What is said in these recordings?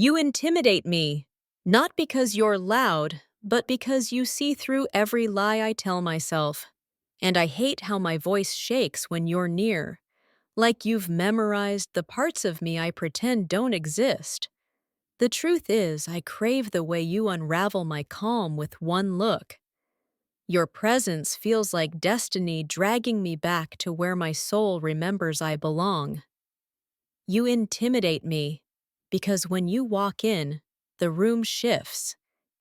You intimidate me, not because you're loud, but because you see through every lie I tell myself. And I hate how my voice shakes when you're near, like you've memorized the parts of me I pretend don't exist. The truth is, I crave the way you unravel my calm with one look. Your presence feels like destiny dragging me back to where my soul remembers I belong. You intimidate me because when you walk in, the room shifts,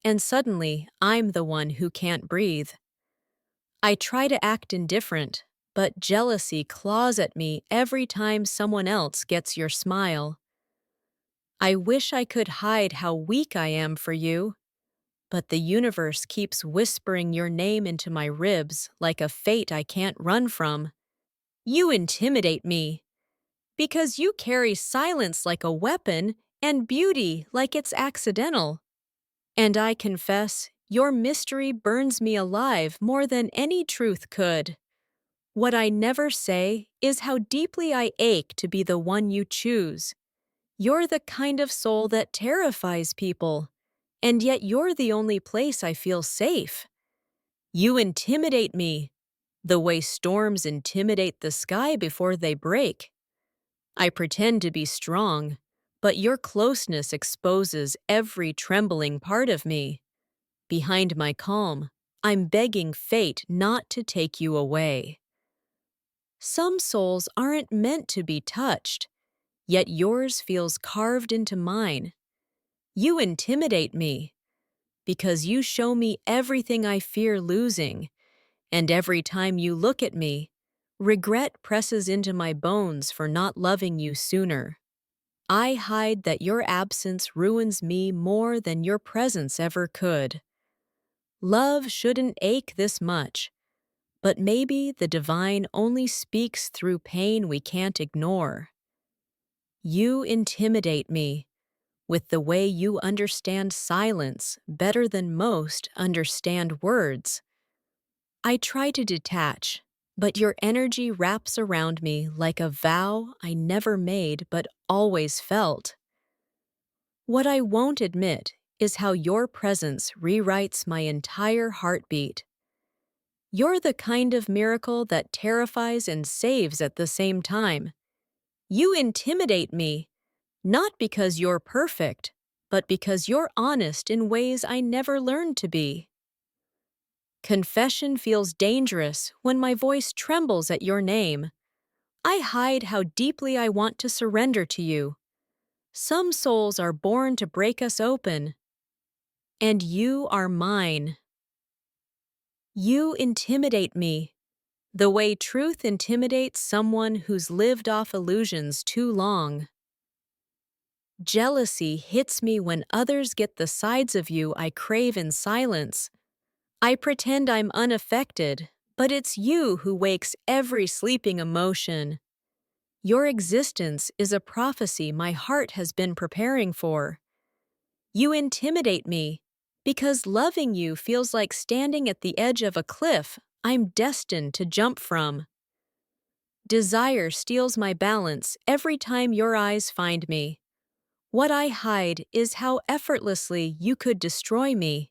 and suddenly I'm the one who can't breathe. I try to act indifferent, but jealousy claws at me every time someone else gets your smile. I wish I could hide how weak I am for you, but the universe keeps whispering your name into my ribs like a fate I can't run from. You intimidate me because you carry silence like a weapon and beauty like it's accidental. And I confess, your mystery burns me alive more than any truth could. What I never say is how deeply I ache to be the one you choose. You're the kind of soul that terrifies people, and yet you're the only place I feel safe. You intimidate me, the way storms intimidate the sky before they break. I pretend to be strong, but your closeness exposes every trembling part of me. Behind my calm, I'm begging fate not to take you away. Some souls aren't meant to be touched, yet yours feels carved into mine. You intimidate me because you show me everything I fear losing, and every time you look at me, regret presses into my bones for not loving you sooner. I hide that your absence ruins me more than your presence ever could. Love shouldn't ache this much, but maybe the divine only speaks through pain we can't ignore. You intimidate me with the way you understand silence better than most understand words. I try to detach, but your energy wraps around me like a vow I never made but always felt. What I won't admit is how your presence rewrites my entire heartbeat. You're the kind of miracle that terrifies and saves at the same time. You intimidate me, not because you're perfect, but because you're honest in ways I never learned to be. Confession feels dangerous when my voice trembles at your name. I hide how deeply I want to surrender to you. Some souls are born to break us open, and you are mine. You intimidate me, the way truth intimidates someone who's lived off illusions too long. Jealousy hits me when others get the sides of you I crave in silence. I pretend I'm unaffected, but it's you who wakes every sleeping emotion. Your existence is a prophecy my heart has been preparing for. You intimidate me, because loving you feels like standing at the edge of a cliff I'm destined to jump from. Desire steals my balance every time your eyes find me. What I hide is how effortlessly you could destroy me.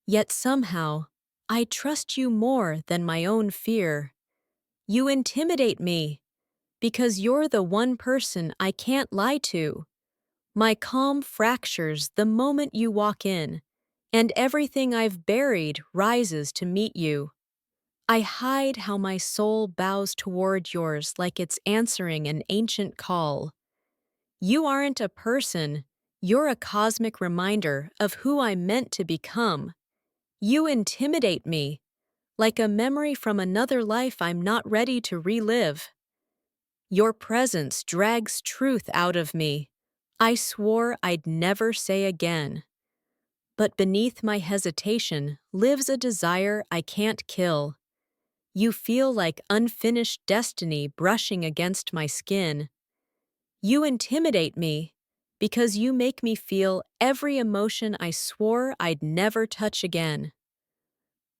Yet somehow, I trust you more than my own fear. You intimidate me, because you're the one person I can't lie to. My calm fractures the moment you walk in, and everything I've buried rises to meet you. I hide how my soul bows toward yours like it's answering an ancient call. You aren't a person, you're a cosmic reminder of who I'm meant to become. You intimidate me, like a memory from another life I'm not ready to relive. Your presence drags truth out of me. I swore I'd never say again. But beneath my hesitation lives a desire I can't kill. You feel like unfinished destiny brushing against my skin. You intimidate me because you make me feel every emotion I swore I'd never touch again.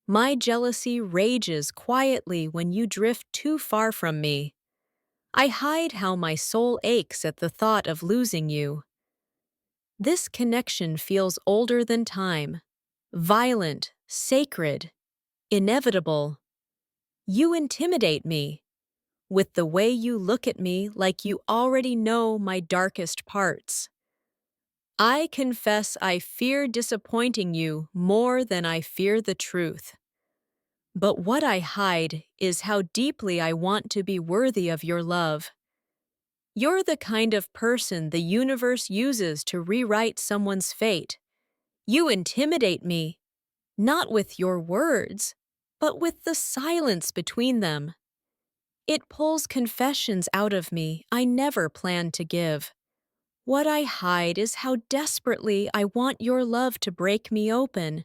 My jealousy rages quietly when you drift too far from me. I hide how my soul aches at the thought of losing you. This connection feels older than time, violent, sacred, inevitable. You intimidate me with the way you look at me like you already know my darkest parts. I confess I fear disappointing you more than I fear the truth. But what I hide is how deeply I want to be worthy of your love. You're the kind of person the universe uses to rewrite someone's fate. You intimidate me, not with your words, but with the silence between them. It pulls confessions out of me I never planned to give. What I hide is how desperately I want your love to break me open.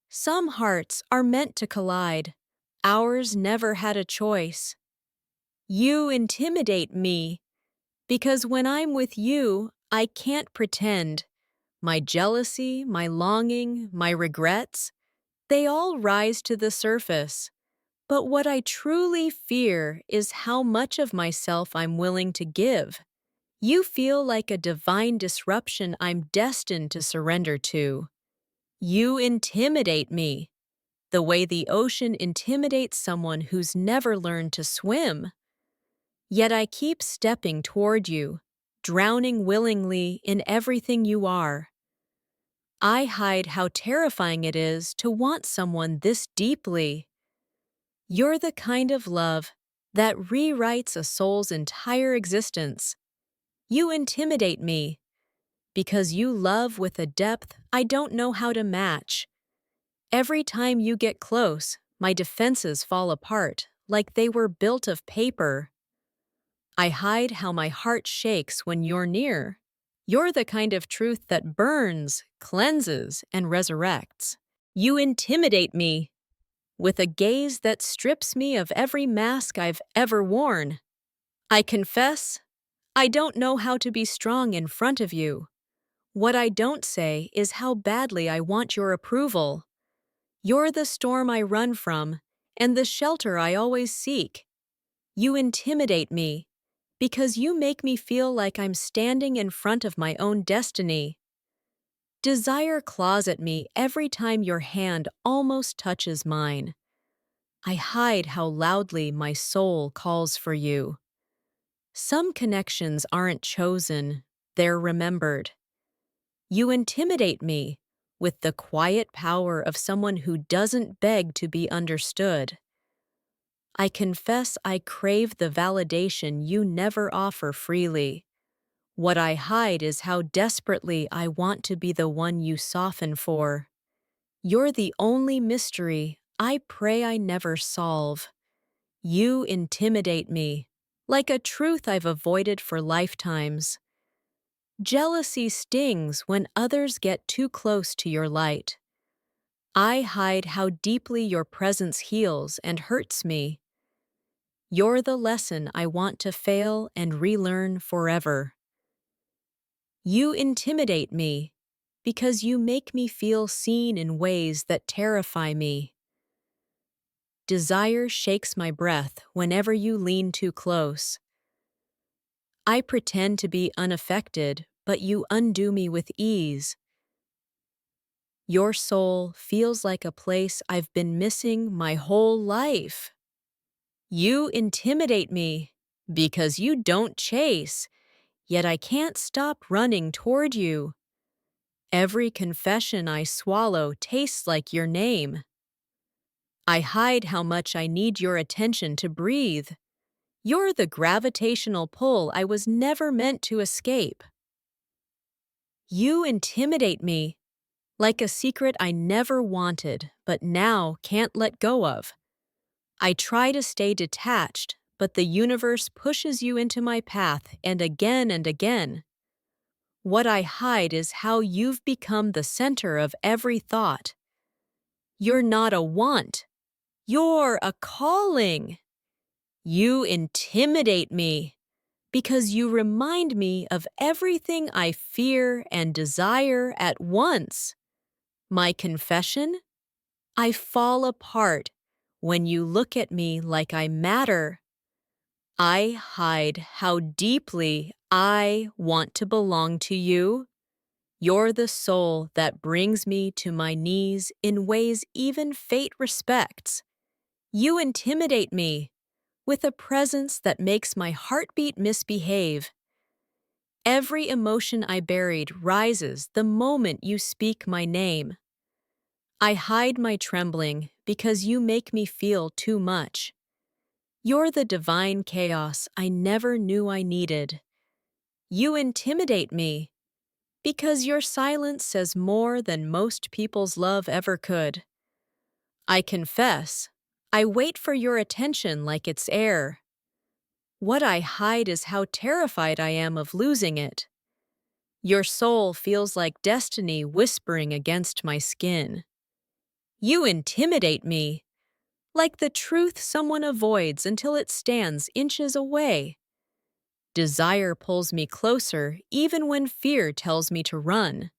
Some hearts are meant to collide. Ours never had a choice. You intimidate me because when I'm with you, I can't pretend. My jealousy, my longing, my regrets, they all rise to the surface. But what I truly fear is how much of myself I'm willing to give. You feel like a divine disruption I'm destined to surrender to. You intimidate me, the way the ocean intimidates someone who's never learned to swim. Yet I keep stepping toward you, drowning willingly in everything you are. I hide how terrifying it is to want someone this deeply. You're the kind of love that rewrites a soul's entire existence. You intimidate me because you love with a depth I don't know how to match. Every time you get close, my defenses fall apart like they were built of paper. I hide how my heart shakes when you're near. You're the kind of truth that burns, cleanses, and resurrects. You intimidate me with a gaze that strips me of every mask I've ever worn. I confess, I don't know how to be strong in front of you. What I don't say is how badly I want your approval. You're the storm I run from, and the shelter I always seek. You intimidate me, because you make me feel like I'm standing in front of my own destiny. Desire claws at me every time your hand almost touches mine. I hide how loudly my soul calls for you. Some connections aren't chosen, they're remembered. You intimidate me with the quiet power of someone who doesn't beg to be understood. I confess I crave the validation you never offer freely. What I hide is how desperately I want to be the one you soften for. You're the only mystery I pray I never solve. You intimidate me, like a truth I've avoided for lifetimes. Jealousy stings when others get too close to your light. I hide how deeply your presence heals and hurts me. You're the lesson I want to fail and relearn forever. You intimidate me because you make me feel seen in ways that terrify me. Desire shakes my breath whenever you lean too close. I pretend to be unaffected, but you undo me with ease. Your soul feels like a place I've been missing my whole life. You intimidate me because you don't chase, yet I can't stop running toward you. Every confession I swallow tastes like your name. I hide how much I need your attention to breathe. You're the gravitational pull I was never meant to escape. You intimidate me like a secret I never wanted but now can't let go of. I try to stay detached, but the universe pushes you into my path and again. What I hide is how you've become the center of every thought. You're not a want. You're a calling. You intimidate me because you remind me of everything I fear and desire at once. My confession? I fall apart when you look at me like I matter. I hide how deeply I want to belong to you. You're the soul that brings me to my knees in ways even fate respects. You intimidate me with a presence that makes my heartbeat misbehave. Every emotion I buried rises the moment you speak my name. I hide my trembling because you make me feel too much. You're the divine chaos I never knew I needed. You intimidate me because your silence says more than most people's love ever could. I confess, I wait for your attention like it's air. What I hide is how terrified I am of losing it. Your soul feels like destiny whispering against my skin. You intimidate me, like the truth someone avoids until it stands inches away. Desire pulls me closer even when fear tells me to run.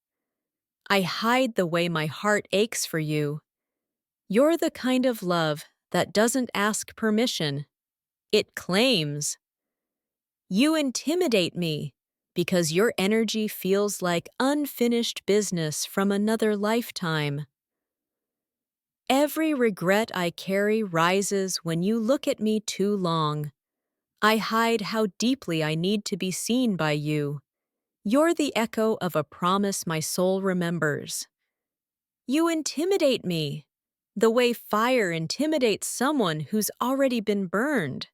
I hide the way my heart aches for you. You're the kind of love that doesn't ask permission. It claims. You intimidate me because your energy feels like unfinished business from another lifetime. Every regret I carry rises when you look at me too long. I hide how deeply I need to be seen by you. You're the echo of a promise my soul remembers. You intimidate me, the way fire intimidates someone who's already been burned.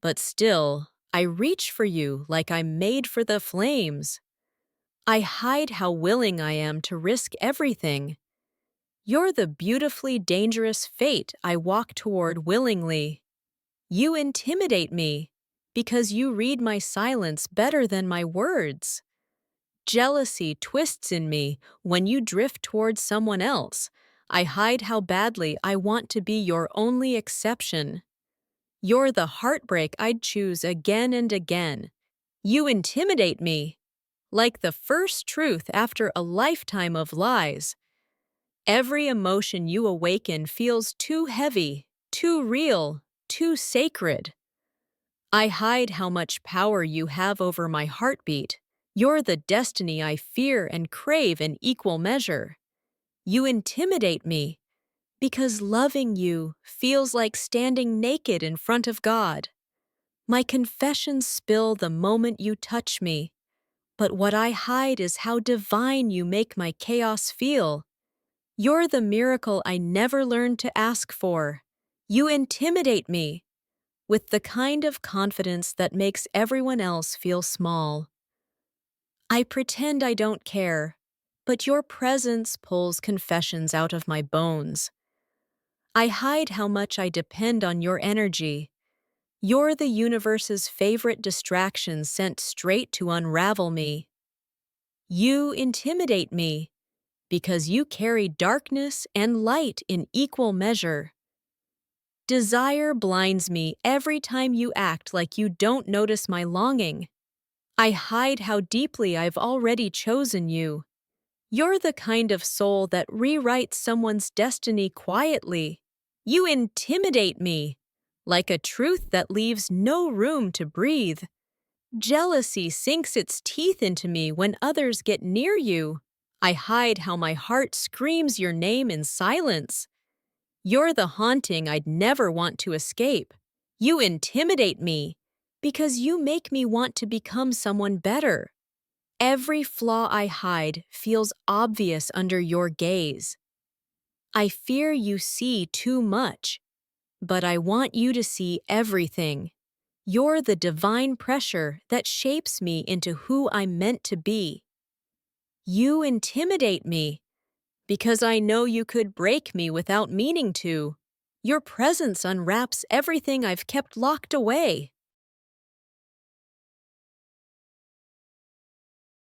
But still, I reach for you like I'm made for the flames. I hide how willing I am to risk everything. You're the beautifully dangerous fate I walk toward willingly. You intimidate me because you read my silence better than my words. Jealousy twists in me when you drift towards someone else. I hide how badly I want to be your only exception. You're the heartbreak I'd choose again and again. You intimidate me, like the first truth after a lifetime of lies. Every emotion you awaken feels too heavy, too real, too sacred. I hide how much power you have over my heartbeat. You're the destiny I fear and crave in equal measure. You intimidate me because loving you feels like standing naked in front of God. My confessions spill the moment you touch me, but what I hide is how divine you make my chaos feel. You're the miracle I never learned to ask for. You intimidate me with the kind of confidence that makes everyone else feel small. I pretend I don't care, but your presence pulls confessions out of my bones. I hide how much I depend on your energy. You're the universe's favorite distraction sent straight to unravel me. You intimidate me because you carry darkness and light in equal measure. Desire blinds me every time you act like you don't notice my longing. I hide how deeply I've already chosen you. You're the kind of soul that rewrites someone's destiny quietly. You intimidate me, like a truth that leaves no room to breathe. Jealousy sinks its teeth into me when others get near you. I hide how my heart screams your name in silence. You're the haunting I'd never want to escape. You intimidate me because you make me want to become someone better. Every flaw I hide feels obvious under your gaze. I fear you see too much, but I want you to see everything. You're the divine pressure that shapes me into who I'm meant to be. You intimidate me because I know you could break me without meaning to. Your presence unwraps everything I've kept locked away.